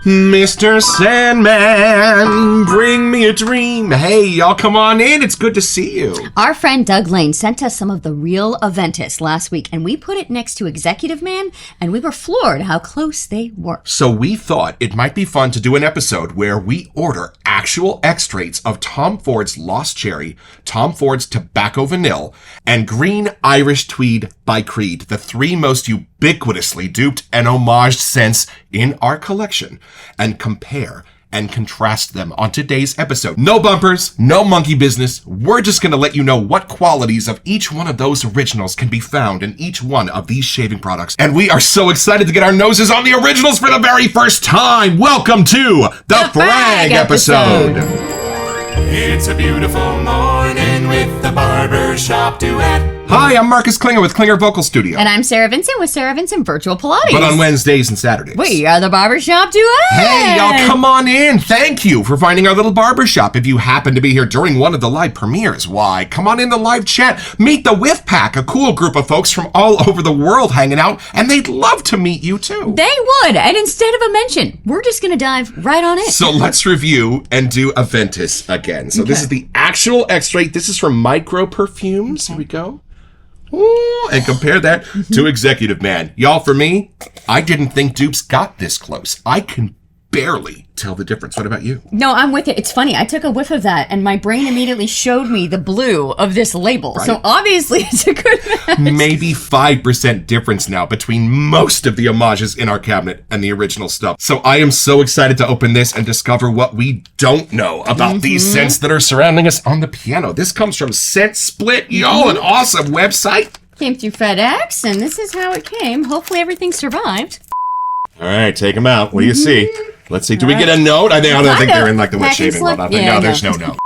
Mr. Sandman, bring me a dream. Hey, y'all come on in. It's good to see you. Our friend Doug Lane sent us some of the real Aventus last week, and we put it next to Executive Man, and we were floored how close they were. So we thought it might be fun to do an episode where we order actual extracts of Tom Ford's Lost Cherry, Tom Ford's Tobacco Vanille, and Green Irish Tweed by Creed, the three most ubiquitously duped and homaged scents in our collection, and compare and contrast them on today's episode. No bumpers, no monkey business. We're just going to let you know what qualities of each one of those originals can be found in each one of these shaving products. And we are so excited to get our noses on the originals for the very first time. Welcome to the Frag episode. It's a beautiful morning with the Barbershop Duet. Hi, I'm Marcus Klinger with Klinger Vocal Studio. And I'm Sarah Vincent with Sarah Vincent Virtual Pilates. But on Wednesdays and Saturdays. We are the Barbershop Duet. Hey, y'all come on in. Thank you for finding our little barbershop. If you happen to be here during one of the live premieres, why, come on in the live chat. Meet the Whiff Pack, a cool group of folks from all over the world hanging out, and they'd love to meet you too. They would. And instead of a mention, we're just going to dive right on in. So let's review and do Aventus again. So This is the actual extract. This is from Micro Perfumes. Here we go. Ooh, and compare that to Executive Man. Y'all, for me, I didn't think dupes got this close. I can barely tell the difference. What about you? No, I'm with it. It's funny. I took a whiff of that, and my brain immediately showed me the blue of this label. Right. So obviously, it's a good match. Maybe 5% difference now between most of the homages in our cabinet and the original stuff. So I am so excited to open this and discover what we don't know about these scents that are surrounding us on the piano. This comes from Scent Split. Y'all, an awesome website. Came through FedEx, and this is how it came. Hopefully, everything survived. All right, take them out. What do you see? Let's see. Do we get a note? I don't think they're in like the wet shaving one. No, there's no note.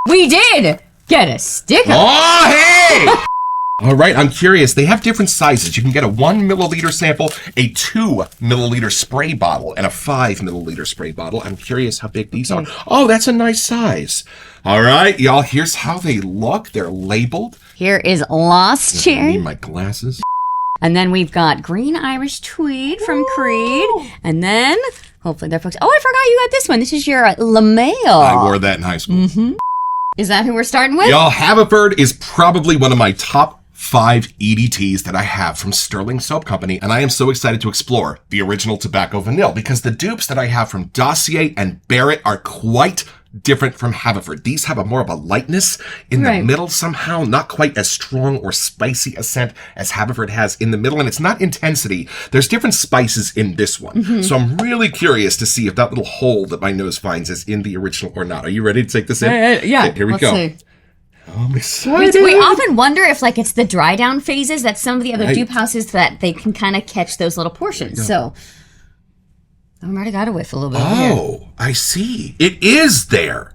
We did get a sticker. Oh, hey! All right, I'm curious. They have different sizes. You can get a 1 milliliter sample, a 2 milliliter spray bottle, and a 5 milliliter spray bottle. I'm curious how big these are. Oh, that's a nice size. All right, y'all, here's how they look. They're labeled. Here is Lost Cherry. I need my glasses. And then we've got Green Irish Tweed from Creed. And then, hopefully they're folks. Oh, I forgot you got this one. This is your LaMail. I wore that in high school. Is that who we're starting with? Y'all, Haverford is probably one of my top 5 EDTs that I have from Sterling Soap Company, and I am so excited to explore the original Tobacco Vanille because the dupes that I have from Dossier and Barrett are quite different from Haverford. These have a more of a lightness in the middle somehow, not quite as strong or spicy a scent as Haverford has in the middle, and it's not intensity. There's different spices in this one. So I'm really curious to see if that little hole that my nose finds is in the original or not. Are you ready to take this in? Yeah. Okay, here we go. See. I'm excited. We often wonder if like it's the dry down phases that some of the other dupe houses that they can kind of catch those little portions. So I've already got a whiff a little bit. Oh, I see. It is there.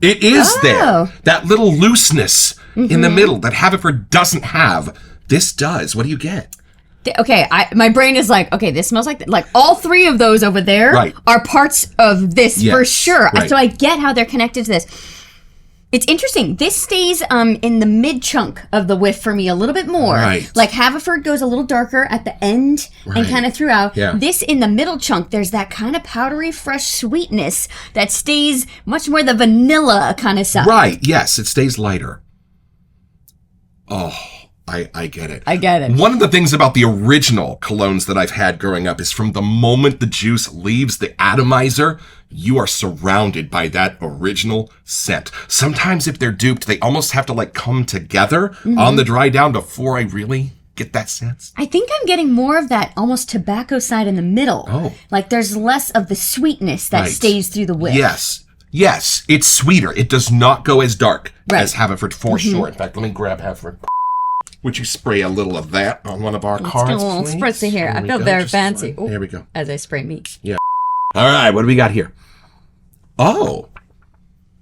It is there. That little looseness in the middle that Haverford doesn't have. This does. What do you get? Okay, my brain is like, okay, this smells like all 3 of those over there are parts of this for sure. Right. So I get how they're connected to this. It's interesting. This stays in the mid chunk of the whiff for me a little bit more. Right. Like Haverford goes a little darker at the end and kind of throughout. Yeah. This in the middle chunk, there's that kind of powdery, fresh sweetness that stays much more the vanilla kind of side. Right. Yes, it stays lighter. Oh, I get it. I get it. One of the things about the original colognes that I've had growing up is from the moment the juice leaves the atomizer, you are surrounded by that original scent. Sometimes if they're duped, they almost have to like come together on the dry down before I really get that sense. I think I'm getting more of that almost tobacco side in the middle. Oh. Like there's less of the sweetness that stays through the whiff. Yes, it's sweeter. It does not go as dark as Haverford for sure. In fact, let me grab Haverford. Would you spray a little of that on one of our cards, Let's do a little spritzy here. I feel very fancy. There we go. As I spray meat. Yeah. All right, what do we got here? Oh.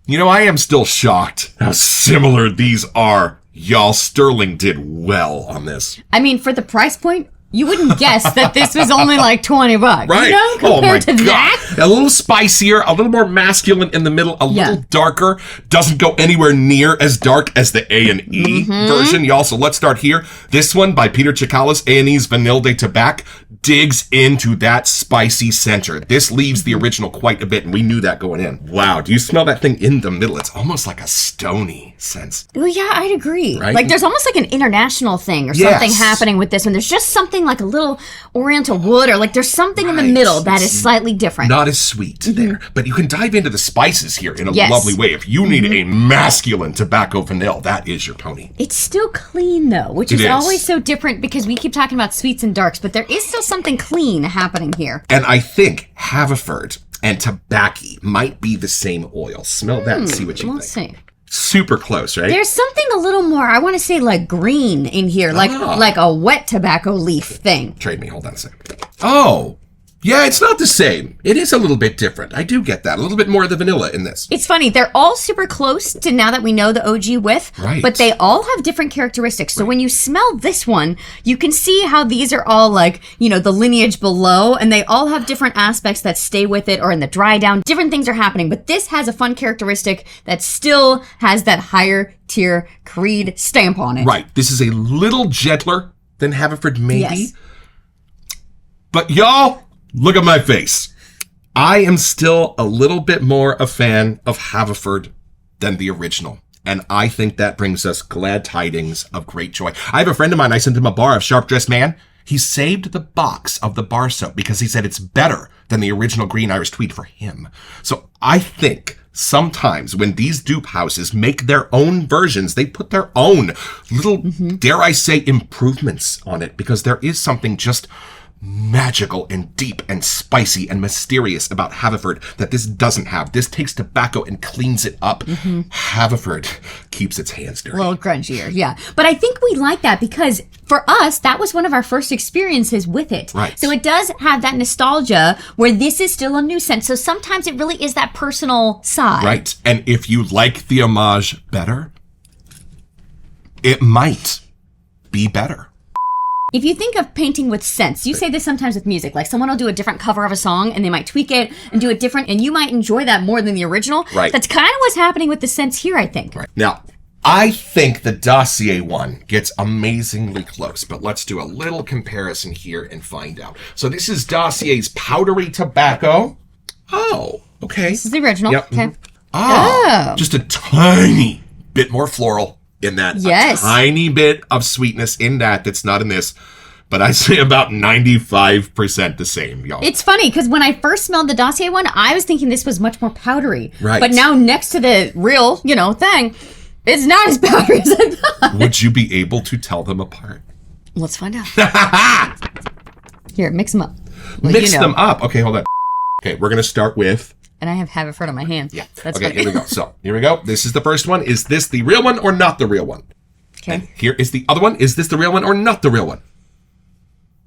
You know, I am still shocked how similar these are. Y'all, Sterling did well on this. I mean, for the price point, you wouldn't guess that this was only like $20. Right. You know, compared to that. A little spicier, a little more masculine in the middle, a little darker. Doesn't go anywhere near as dark as the A&E version. Y'all, so let's start here. This one by Peter Chikalas, A&E's Vanille de Tabac. digs into that spicy center. This leaves the original quite a bit, and we knew that going in. Wow, do you smell that thing in the middle? It's almost like a stony sense. Oh, yeah, I'd agree. Right? Like, there's almost like an international thing or something happening with this one. There's just something like a little oriental wood, or like there's something in the middle that is slightly different. Not as sweet there. But you can dive into the spices here in a lovely way. If you need a masculine tobacco vanille, that is your pony. It's still clean, though, which is always so different because we keep talking about sweets and darks, but there is still something clean happening here. And I think Haverford and tobacco might be the same oil. Smell that and see what you think. We'll see. Super close, right? There's something a little more, I want to say like green in here, like a wet tobacco leaf thing. Trade me, hold on a second. Oh, yeah, it's not the same. It is a little bit different. I do get that. A little bit more of the vanilla in this. It's funny. They're all super close to now that we know the OG whiff, but they all have different characteristics. So when you smell this one, you can see how these are all like, you know, the lineage below, and they all have different aspects that stay with it or in the dry down. Different things are happening, but this has a fun characteristic that still has that higher tier Creed stamp on it. Right. This is a little gentler than Haverford, maybe. Yes. But y'all, look at my face. I am still a little bit more a fan of Haverford than the original. And I think that brings us glad tidings of great joy. I have a friend of mine, I sent him a bar of Sharp Dressed Man. He saved the box of the bar soap because he said it's better than the original Green Irish Tweed for him. So I think sometimes when these dupe houses make their own versions, they put their own little, dare I say, improvements on it, because there is something just magical and deep and spicy and mysterious about Haverford that this doesn't have. This takes tobacco and cleans it up. Haverford keeps its hands dirty. A little grungier, yeah. But I think we like that because for us, that was one of our first experiences with it. Right. So it does have that nostalgia where this is still a new scent. So sometimes it really is that personal side. Right. And if you like the homage better, it might be better. If you think of painting with scents, you say this sometimes with music, like someone will do a different cover of a song and they might tweak it and do it different, and you might enjoy that more than the original. Right. That's kind of what's happening with the scents here, I think. Right. Now, I think the Dossier one gets amazingly close, but let's do a little comparison here and find out. So this is Dossier's powdery tobacco. Oh, okay. This is the original. Yep. Okay. Oh, just a tiny bit more floral in that. Yes. A tiny bit of sweetness in that that's not in this. But I say about 95% the same, y'all. It's funny, because when I first smelled the Dossier one, I was thinking this was much more powdery. Right. But now next to the real, thing, it's not as powdery as I thought. Would you be able to tell them apart? Let's find out. Here, mix them up. Mix them up. Okay, hold on. Okay, we're going to start with... And I have Haverford on my hand. Yeah. That's okay, funny. here we go. So, here we go. This is the first one. Is this the real one or not the real one? Okay. And here is the other one. Is this the real one or not the real one?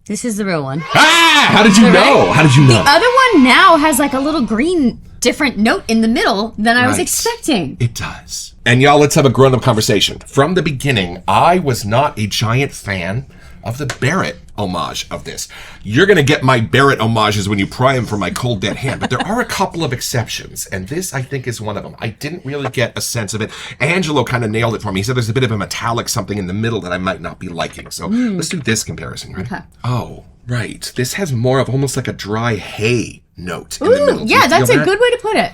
This is the real one. Ah! How did you know? How did you know? The other one now has like a little green different note in the middle than I was expecting. It does. And y'all, let's have a grown-up conversation. From the beginning, I was not a giant fan of the Barrett homage of this. You're going to get my Barrett homages when you pry them from my cold dead hand, but there are a couple of exceptions, and this, I think, is one of them. I didn't really get a sense of it. Angelo kind of nailed it for me. He said there's a bit of a metallic something in the middle that I might not be liking. So let's do this comparison, right? Okay. Oh, right. This has more of almost like a dry hay note in the middle. Do you Yeah, that's feel a that? good way to put it.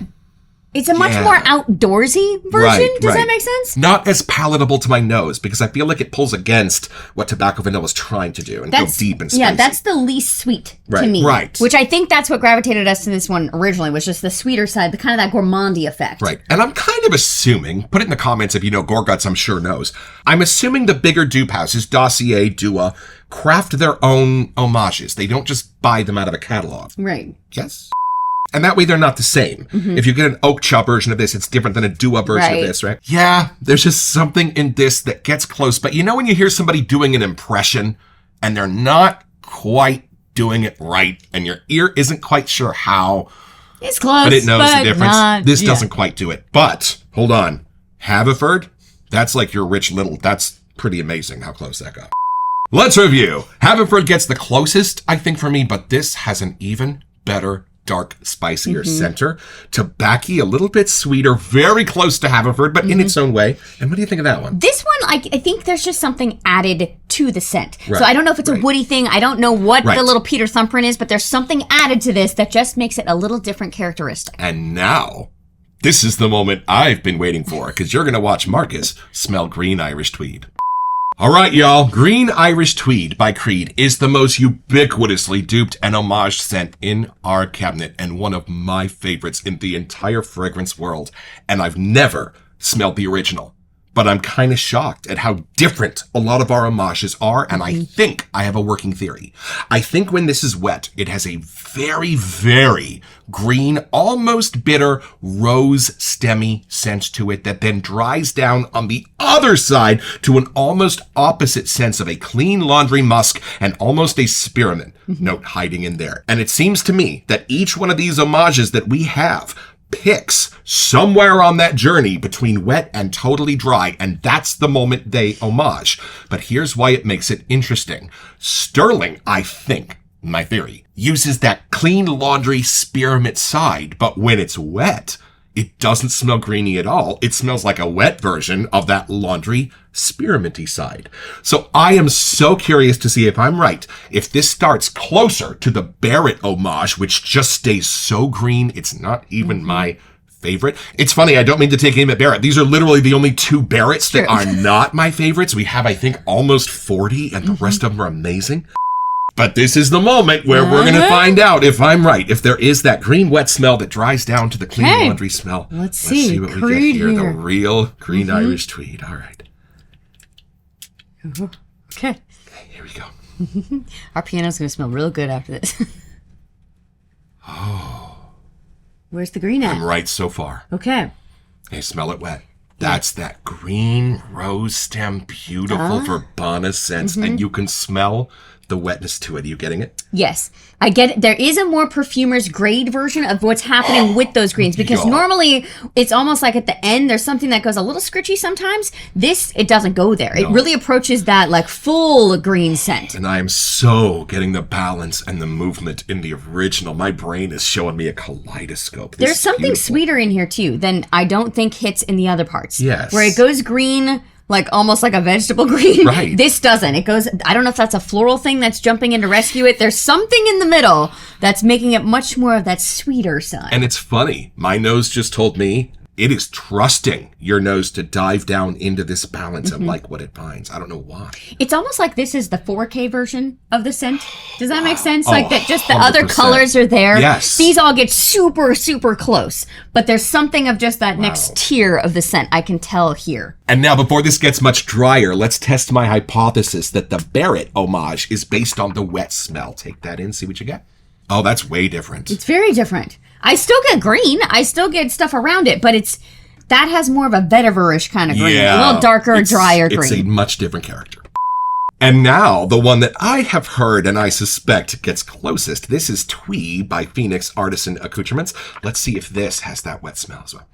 It's a much more outdoorsy version. Does that make sense? Not as palatable to my nose because I feel like it pulls against what Tobacco Vanille was trying to do and go deep and spicy. Yeah, that's the least sweet to me. Right. Which I think that's what gravitated us to this one originally, was just the sweeter side, the kind of that gourmandy effect. Right. And I'm kind of assuming, put it in the comments if you know, Gorguts I'm sure knows, I'm assuming the bigger dupe houses, Dossier, Dua, craft their own homages. They don't just buy them out of a catalog. Right. Yes? And that way they're not the same. If you get an oak chop version of this, it's different than a Dua version of this, right? Yeah, there's just something in this that gets close. But you know when you hear somebody doing an impression and they're not quite doing it right and your ear isn't quite sure how, It's close, but it knows the difference. This yeah. doesn't quite do it. But, hold on. Haverford, that's like your Rich Little. That's pretty amazing how close that got. Let's review. Haverford gets the closest, I think, for me, but this has an even better dark, spicier center, to Backy, a little bit sweeter, very close to Haverford, but in its own way. And what do you think of that one? This one, I think there's just something added to the scent. Right. So I don't know if it's a woody thing. I don't know what the little Peter thumbprint is, but there's something added to this that just makes it a little different characteristic. And now, this is the moment I've been waiting for, because you're going to watch Marcus smell green Irish Tweed. All right, y'all. Green Irish Tweed by Creed is the most ubiquitously duped and homaged scent in our cabinet, and one of my favorites in the entire fragrance world. And I've never smelled the original. But I'm kind of shocked at how different a lot of our homages are, and I think I have a working theory. I think when this is wet, it has a very, very green, almost bitter, rose stemmy scent to it that then dries down on the other side to an almost opposite sense of a clean laundry musk and almost a spearmint note hiding in there. And it seems to me that each one of these homages that we have picks somewhere on that journey between wet and totally dry, and that's the moment they homage. But here's why it makes it interesting. Sterling, I think, my theory, uses that clean laundry spearmint side, but when it's wet, it doesn't smell greeny at all. It smells like a wet version of that laundry spearminty side. So I am so curious to see if I'm right. If this starts closer to the Barrett homage, which just stays so green, it's not even my favorite. It's funny, I don't mean to take aim at Barrett. These are literally the only two Barretts that are not my favorites. We have, I think, almost 40, and the rest of them are amazing. But this is the moment where we're going to find out if I'm right. If there is that green wet smell that dries down to the clean laundry smell. Let's see what Creed we get here. here. The real green Irish Tweed. All right. Okay. Here we go. Our piano's going to smell real good after this. Where's the green at? I'm right so far. Okay. Hey, smell it wet. That's that green rose stem, beautiful verbena scent. And you can smell the wetness to it. Are you getting it? Yes, I get it. There is a more perfumer's grade version of what's happening with those greens, because normally it's almost like at the end there's something that goes a little scritchy sometimes. This, it doesn't go there. No. It really approaches that like full green scent. And I am so getting the balance and the movement in the original. My brain is showing me a kaleidoscope. There's something sweeter in here too than I don't think hits in the other parts. Yes. Where it goes green, like almost like a vegetable green. Right. This doesn't. It goes, I don't know if that's a floral thing that's jumping in to rescue it. There's something in the middle that's making it much more of that sweeter side. And it's funny. My nose just told me it is trusting your nose to dive down into this balance and like what it finds. I don't know why. It's almost like this is the 4K version of the scent. Does that make sense? Like that just the other colors are there. Yes. These all get super, super close. But there's something of just that next tier of the scent I can tell here. And now, before this gets much drier, let's test my hypothesis that the Barrett homage is based on the wet smell. Take that in, see what you get. Oh, that's way different. It's very different. I still get green. I still get stuff around it, but that has more of a vetiver-ish kind of green. A little darker, drier green. It's a much different character. And now, the one that I have heard and I suspect gets closest. This is Tweed by Phoenix Artisan Accoutrements. Let's see if this has that wet smell as well.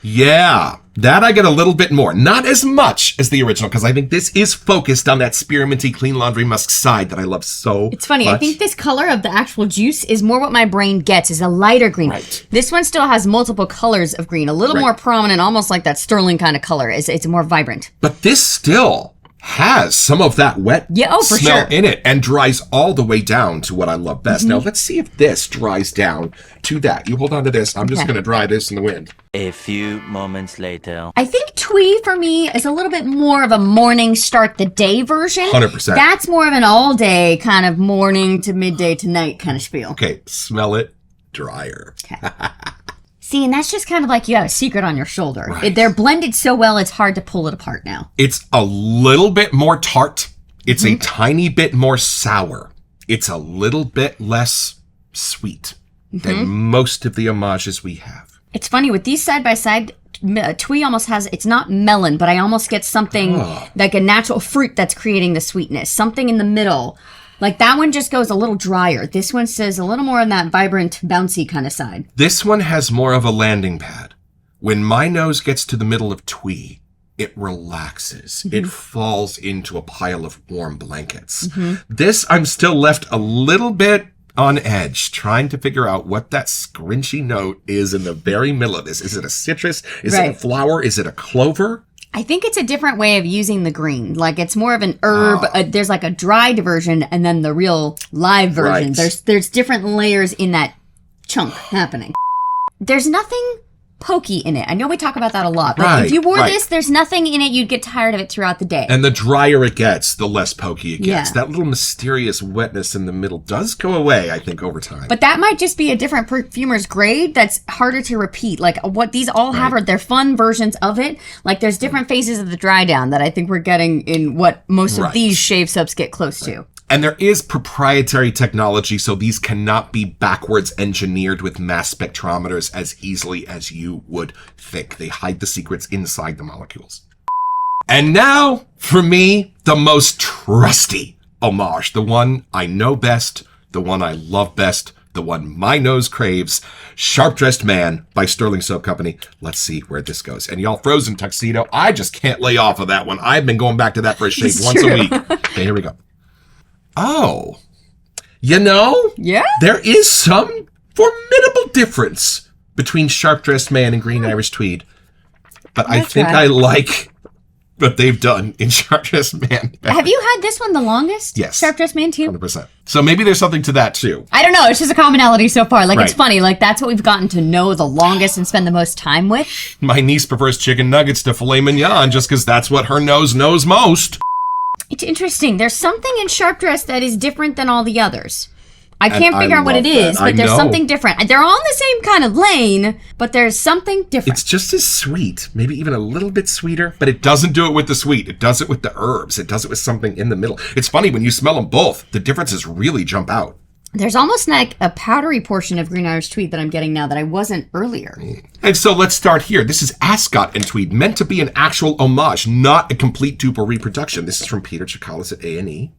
Yeah, that I get a little bit more. Not as much as the original, because I think this is focused on that spearminty clean laundry musk side that I love so much. It's funny, I think this color of the actual juice is more what my brain gets, is a lighter green. Right. This one still has multiple colors of green, a little more prominent, almost like that sterling kind of color. It's more vibrant. But this still has some of that wet smell in it and dries all the way down to what I love best. Now, let's see if this dries down to that. You hold on to this. I'm just going to dry this in the wind. A few moments later. I think Tweed for me is a little bit more of a morning start the day version. 100%. That's more of an all day kind of morning to midday to night kind of spiel. Okay, smell it drier. Okay. See, and that's just kind of like you have a secret on your shoulder. Right. They're blended so well, it's hard to pull it apart now. It's a little bit more tart. It's a tiny bit more sour. It's a little bit less sweet than most of the homages we have. It's funny, with these side by side, Tweed almost has, it's not melon, but I almost get something like a natural fruit that's creating the sweetness. Something in the middle. Like that one just goes a little drier. This one says a little more on that vibrant, bouncy kind of side. This one has more of a landing pad. When my nose gets to the middle of Tweed, it relaxes. It falls into a pile of warm blankets. This, I'm still left a little bit on edge, trying to figure out what that scrunchy note is in the very middle of this. Is it a citrus? Is it a flower? Is it a clover? I think it's a different way of using the green. Like, it's more of an herb. There's like a dried version and then the real live version. Right. There's different layers in that chunk happening. There's nothing pokey in it. I know we talk about that a lot, but if you wore this, there's nothing in it, you'd get tired of it throughout the day. And the drier it gets, the less pokey it gets. That little mysterious wetness in the middle does go away, I think, over time. But that might just be a different perfumer's grade that's harder to repeat. Like, what these all have are their fun versions of it. Like, there's different phases of the dry down that I think we're getting in what most of these shave subs get close to. And there is proprietary technology, so these cannot be backwards engineered with mass spectrometers as easily as you would think. They hide the secrets inside the molecules. And now, for me, the most trusty homage. The one I know best, the one I love best, the one my nose craves. Sharp Dressed Man by Sterling Soap Company. Let's see where this goes. And y'all, Frozen Tuxedo, I just can't lay off of that one. I've been going back to that for a shave once a week. Okay, here we go. Oh, there is some formidable difference between Sharp Dressed Man and Green Irish Tweed. But I think I like what they've done in Sharp Dressed Man. Have you had this one the longest? Yes. Sharp Dressed Man too? 100%. So maybe there's something to that too. I don't know. It's just a commonality so far. Like, it's funny. Like, that's what we've gotten to know the longest and spend the most time with. My niece prefers chicken nuggets to filet mignon just because that's what her nose knows most. It's interesting. There's something in Sharp Dress that is different than all the others. I can't figure out what it is, but there's something different. They're all in the same kind of lane, but there's something different. It's just as sweet, maybe even a little bit sweeter, but it doesn't do it with the sweet. It does it with the herbs. It does it with something in the middle. It's funny, when you smell them both, the differences really jump out. There's almost like a powdery portion of Green Irish Tweed that I'm getting now that I wasn't earlier. And so let's start here. This is Ascot and Tweed, meant to be an actual homage, not a complete dupe or reproduction. This is from Peter Chikalis at A&E.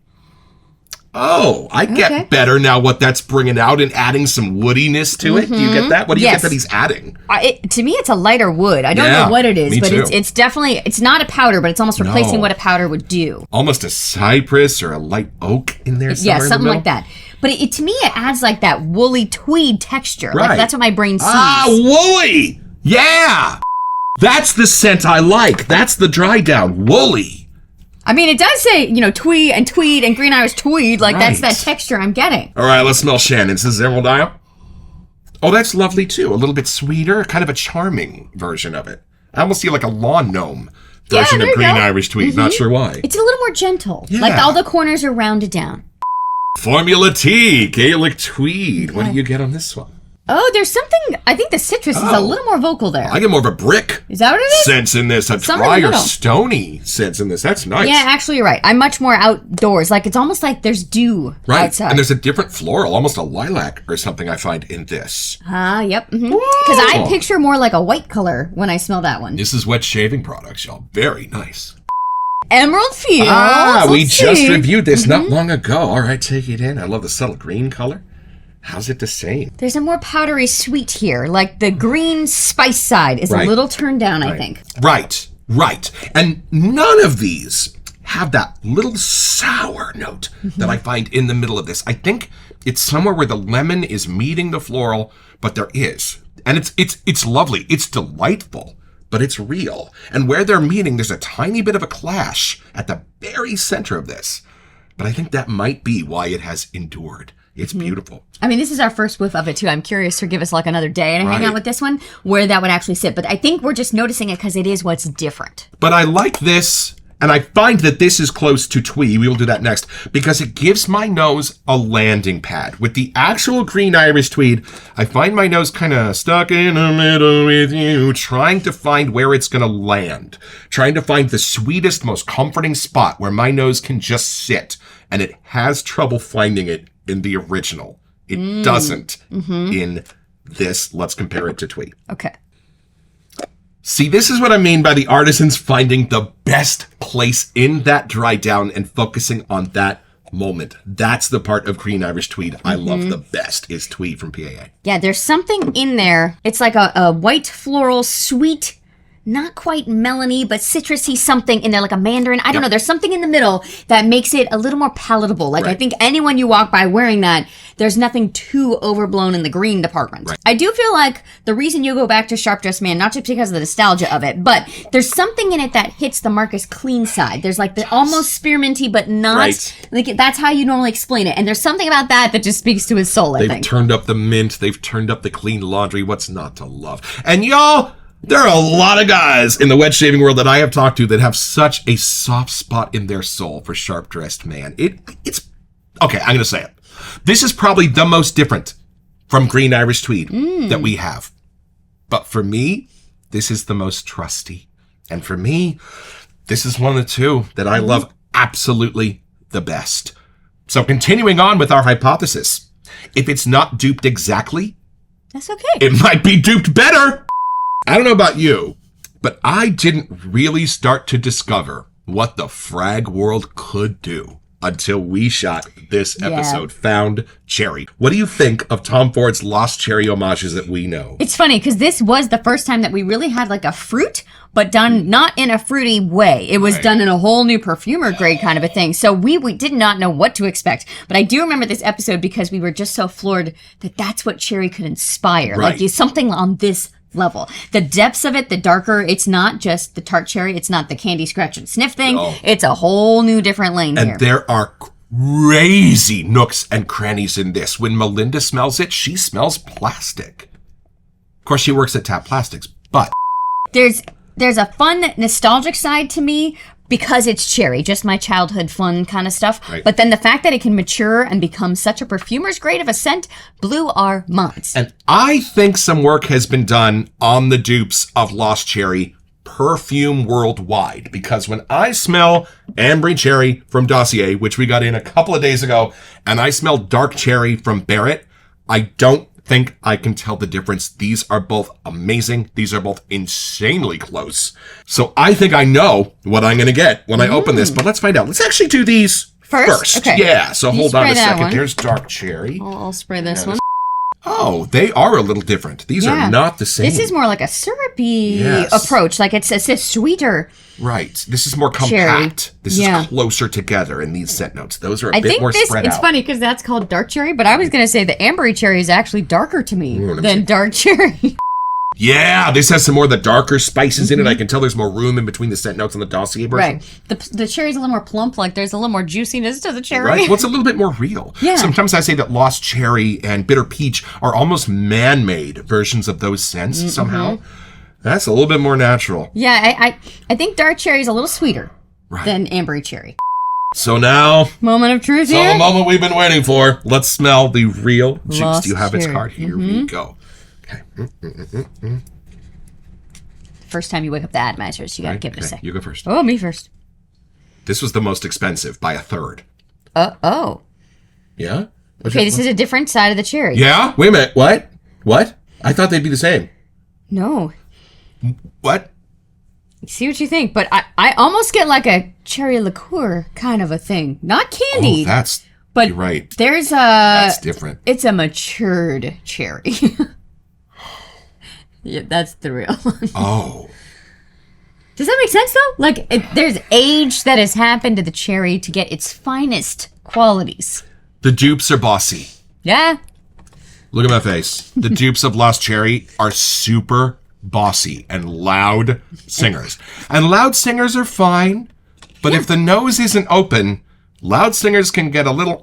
Oh, I get better now what that's bringing out and adding some woodiness to it. Do you get that? What do you get that he's adding? To me, it's a lighter wood. I don't know what it is, but it's definitely, it's not a powder, but it's almost replacing what a powder would do. Almost a cypress or a light oak in there somewhere. Yeah, something like that. But to me, it adds like that woolly tweed texture. Like, that's what my brain sees. Ah, woolly! Yeah! That's the scent I like. That's the dry down. Woolly. I mean, it does say, tweed and Green Irish Tweed. Like, that's that texture I'm getting. All right, let's smell Shannon's. This is Emerald Isle. Oh, that's lovely, too. A little bit sweeter. Kind of a charming version of it. I almost see like a lawn gnome version of Green Irish Tweed. Not sure why. It's a little more gentle. Yeah. Like, all the corners are rounded down. Formula T, Gaelic Tweed. What do you get on this one? Oh, there's something, I think the citrus is a little more vocal there. I get more of a brick. Is that what it is? Sense in this, a drier, stony sense in this. That's nice. Yeah, actually you're right. I'm much more outdoors. Like, it's almost like there's dew outside. And there's a different floral, almost a lilac or something I find in this. Yep. Because I picture more like a white color when I smell that one. This is wet shaving products, y'all. Very nice. Emerald Fields. We just reviewed this not long ago. All right, take it in. I love the subtle green color. How's it the same? There's a more powdery sweet here. Like, the green spice side is a little turned down, I think. Right. And none of these have that little sour note that I find in the middle of this. I think it's somewhere where the lemon is meeting the floral, but there is. And it's lovely. It's delightful, but it's real. And where they're meeting, there's a tiny bit of a clash at the very center of this. But I think that might be why it has endured. It's beautiful. I mean, this is our first whiff of it, too. I'm curious to give us like another day and hang out with this one, where that would actually sit. But I think we're just noticing it because it is what's different. But I like this, and I find that this is close to Tweed. We will do that next, because it gives my nose a landing pad. With the actual Green Irish Tweed, I find my nose kind of stuck in the middle with you, trying to find where it's going to land. Trying to find the sweetest, most comforting spot where my nose can just sit. And it has trouble finding it in the original. It doesn't in this. Let's compare it to Tweed. Okay. See, this is what I mean by the artisans finding the best place in that dry down and focusing on that moment. That's the part of Green Irish Tweed I love the best, is Tweed from PAA. Yeah, there's something in there. It's like a white floral sweet not quite melony, but citrusy something in there, like a mandarin. I don't know. There's something in the middle that makes it a little more palatable. Like, I think anyone you walk by wearing that, there's nothing too overblown in the green department. Right. I do feel like the reason you go back to Sharp Dressed Man, not just because of the nostalgia of it, but there's something in it that hits the Marcus clean side. There's like the almost spearminty, but not. Like, that's how you normally explain it. And there's something about that just speaks to his soul, I think. They've turned up the mint. They've turned up the clean laundry. What's not to love? And y'all, there are a lot of guys in the wet shaving world that I have talked to that have such a soft spot in their soul for Sharp Dressed Man. It's okay, I'm going to say it. This is probably the most different from Green Irish Tweed that we have. But for me, this is the most trusty. And for me, this is one of the two that I love absolutely the best. So continuing on with our hypothesis, if it's not duped exactly, that's okay. It might be duped better. I don't know about you, but I didn't really start to discover what the frag world could do until we shot this episode, Found Cherry. What do you think of Tom Ford's Lost Cherry homages that we know? It's funny because this was the first time that we really had like a fruit, but done not in a fruity way. It was done in a whole new perfumer grade kind of a thing. So we did not know what to expect. But I do remember this episode because we were just so floored that that's what cherry could inspire. Like something on this level. The depths of it, the darker, it's not just the tart cherry. It's not the candy scratch and sniff thing. No. It's a whole new different lane here. And there are crazy nooks and crannies in this. When Melinda smells it, she smells plastic. Of course, she works at Tap Plastics, but there's a fun nostalgic side to me because it's cherry, just my childhood fun kind of stuff. But then the fact that it can mature and become such a perfumer's grade of a scent blew our minds. And I think some work has been done on the dupes of Lost Cherry perfume worldwide, because when I smell Ambry Cherry from Dossier, which we got in a couple of days ago, and I smell Dark Cherry from Barrett, I don't think I can tell the difference. These are both amazing. These are both insanely close. So I think I know what I'm going to get when I open this, but let's find out. Let's actually do these first. Okay. Yeah, so hold on a second. Here's Dark Cherry. I'll spray this one. Oh, they are a little different. These are not the same. This is more like a syrupy approach. Like it's a sweeter. Right. This is more compact. Cherry. This is closer together in these scent notes. Those are a bit more spread out. It's funny because that's called dark cherry, but I was going to say the ambery cherry is actually darker to me than dark cherry. Yeah, this has some more of the darker spices in it. I can tell there's more room in between the scent notes and the Dossier version. Right. The cherry's a little more plump, like there's a little more juiciness to the cherry. Right. Well, it's a little bit more real. Yeah. Sometimes I say that Lost Cherry and Bitter Peach are almost man-made versions of those scents somehow. That's a little bit more natural. Yeah, I think dark cherry is a little sweeter than ambery cherry. So now... Moment of truth here. So the moment we've been waiting for. Let's smell the real juice. Lost Do you have its cherry. card? Here we go. First time you wake up the atomizers, you gotta give it a second. You go first. Oh, me first. This was the most expensive by a third. Oh. Yeah? Okay, this is a different side of the cherry. Yeah? Wait a minute. What? I thought they'd be the same. No. What? See what you think, but I almost get like a cherry liqueur kind of a thing. Not candied. Oh, you're right. There's That's different. It's a matured cherry. Yeah, that's the real one. Oh. Does that make sense, though? Like, there's age that has happened to the cherry to get its finest qualities. The dupes are bossy. Yeah. Look at my face. The dupes of Lost Cherry are super bossy and loud singers. And loud singers are fine, but if the nose isn't open, loud singers can get a little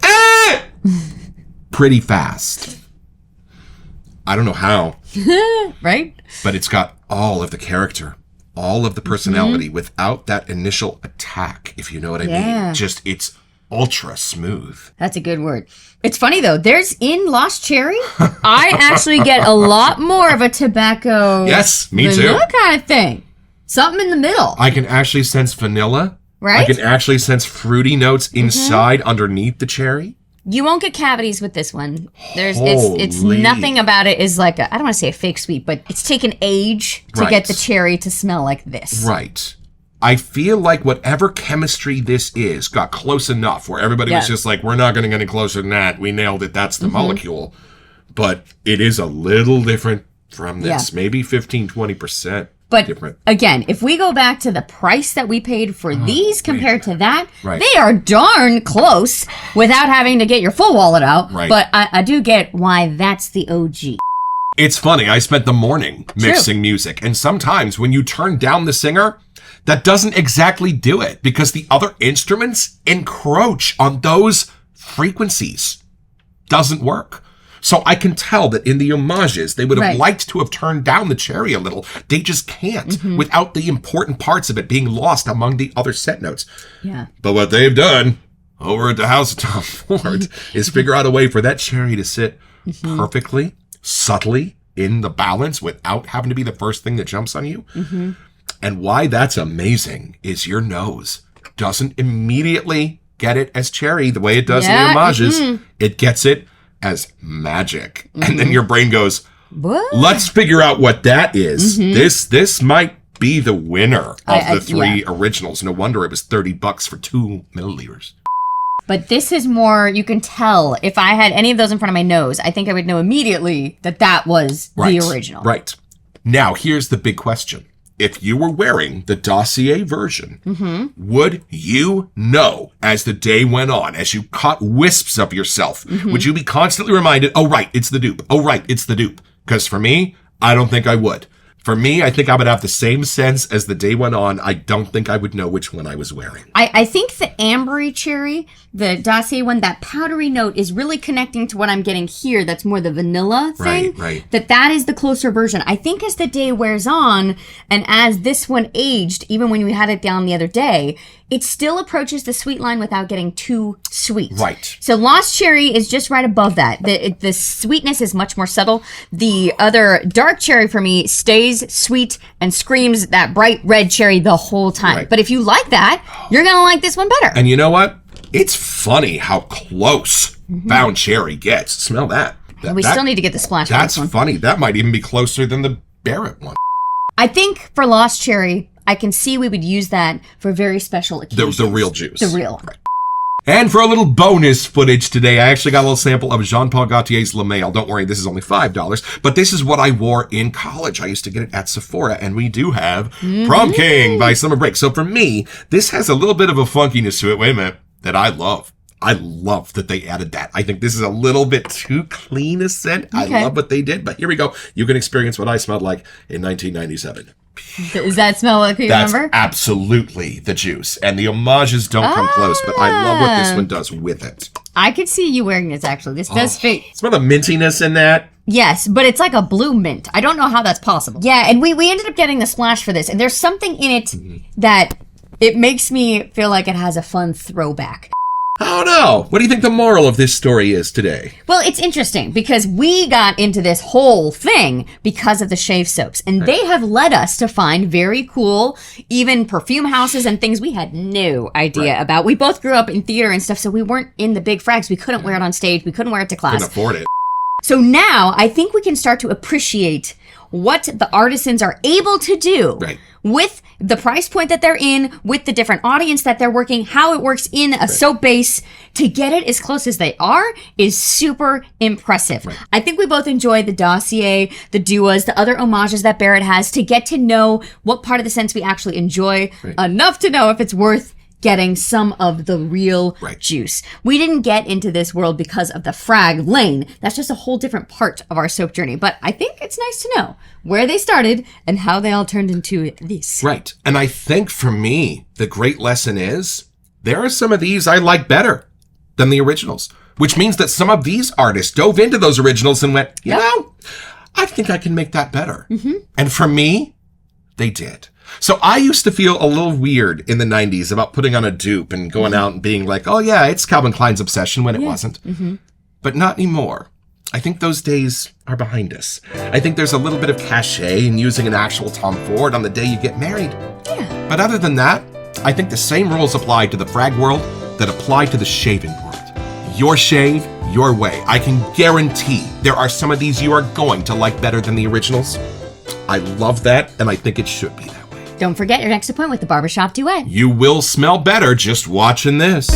pretty fast. I don't know how. Right? But it's got all of the character, all of the personality without that initial attack, if you know what I mean. Just, it's ultra smooth. That's a good word. It's funny, though. There's in Lost Cherry, I actually get a lot more of a tobacco. Yes, me too. Vanilla kind of thing. Something in the middle. I can actually sense vanilla. Right? I can actually sense fruity notes inside underneath the cherry. You won't get cavities with this one. It's nothing about it is like I don't want to say a fake sweet, but it's taken age to get the cherry to smell like this. Right. I feel like whatever chemistry this is got close enough where everybody was just like, we're not going to get any closer than that. We nailed it. That's the molecule. But it is a little different from this. Maybe 15, 20%. But different. Again, if we go back to the price that we paid for these compared to that, right. they are darn close without having to get your full wallet out. Right. But I do get why that's the OG. It's funny. I spent the morning mixing music, and sometimes when you turn down the singer, that doesn't exactly do it because the other instruments encroach on those frequencies. Doesn't work. So I can tell that in the homages, they would have liked to have turned down the cherry a little. They just can't without the important parts of it being lost among the other set notes. Yeah. But what they've done over at the House of Tom Ford is figure out a way for that cherry to sit perfectly, subtly in the balance without having to be the first thing that jumps on you. And why that's amazing is your nose doesn't immediately get it as cherry the way it does in the homages. It gets it as magic. And then your brain goes, what? Let's figure out what that is. This might be the winner of the three originals. No wonder it was $30 for 2 milliliters. But this is more, you can tell, if I had any of those in front of my nose, I think I would know immediately that that was the original. Right. Now, here's the big question. If you were wearing the dossier version, would you know as the day went on, as you caught wisps of yourself, would you be constantly reminded, oh, right, it's the dupe. Oh, right, it's the dupe. Because for me, I don't think I would. For me, I think I would have the same sense as the day went on. I don't think I would know which one I was wearing. I think the ambery cherry, the dossier one, that powdery note is really connecting to what I'm getting here. That's more the vanilla thing. Right. That is the closer version. I think as the day wears on, and as this one aged, even when we had it down the other day, it still approaches the sweet line without getting too sweet. Right. So Lost Cherry is just right above that. The sweetness is much more subtle. The other dark cherry for me stays sweet and screams that bright red cherry the whole time. Right. But if you like that, you're going to like this one better. And you know what? It's funny how close Bound Cherry gets. Smell that. We still need to get the splash. That's funny. That might even be closer than the Barrett one. I think for Lost Cherry, I can see we would use that for very special occasions. The real juice. The real. Right. And for a little bonus footage today, I actually got a little sample of Jean-Paul Gaultier's Le Mail. Don't worry, this is only $5, but this is what I wore in college. I used to get it at Sephora, and we do have Prom King by Summer Break. So for me, this has a little bit of a funkiness to it. Wait a minute. That I love. I love that they added that. I think this is a little bit too clean a scent. Okay. I love what they did, but here we go. You can experience what I smelled like in 1997. Does that smell like you remember? That's absolutely the juice. And the homages don't come close, but I love what this one does with it. I could see you wearing this, actually. This does fit. Smell the mintiness in that. Yes, but it's like a blue mint. I don't know how that's possible. Yeah, and we ended up getting the splash for this, and there's something in it that it makes me feel like it has a fun throwback. I don't know. What do you think the moral of this story is today? Well, it's interesting because we got into this whole thing because of the shave soaps. And they have led us to find very cool, even perfume houses and things we had no idea about. We both grew up in theater and stuff, so we weren't in the big frags. We couldn't wear it on stage. We couldn't wear it to class. Couldn't afford it. So now I think we can start to appreciate what the artisans are able to do with the price point that they're in, with the different audience that they're working, how it works in a soap base. To get it as close as they are is super impressive. I think we both enjoy the dossier, the duas, the other homages that Barrett has, to get to know what part of the scents we actually enjoy, enough to know if it's worth getting some of the real juice. We didn't get into this world because of the frag lane. That's just a whole different part of our soap journey. But I think it's nice to know where they started and how they all turned into this. Right. And I think for me, the great lesson is there are some of these I like better than the originals, which means that some of these artists dove into those originals and went, you know, I think I can make that better. And for me, they did. So I used to feel a little weird in the 90s about putting on a dupe and going out and being like, oh yeah, it's Calvin Klein's obsession, when it wasn't. But not anymore. I think those days are behind us. I think there's a little bit of cachet in using an actual Tom Ford on the day you get married. But other than that, I think the same rules apply to the frag world that apply to the shaving world. Your shave, your way. I can guarantee there are some of these you are going to like better than the originals. I love that, and I think it should be that way. Don't forget your next appointment with the Barbershop Duet. You will smell better just watching this.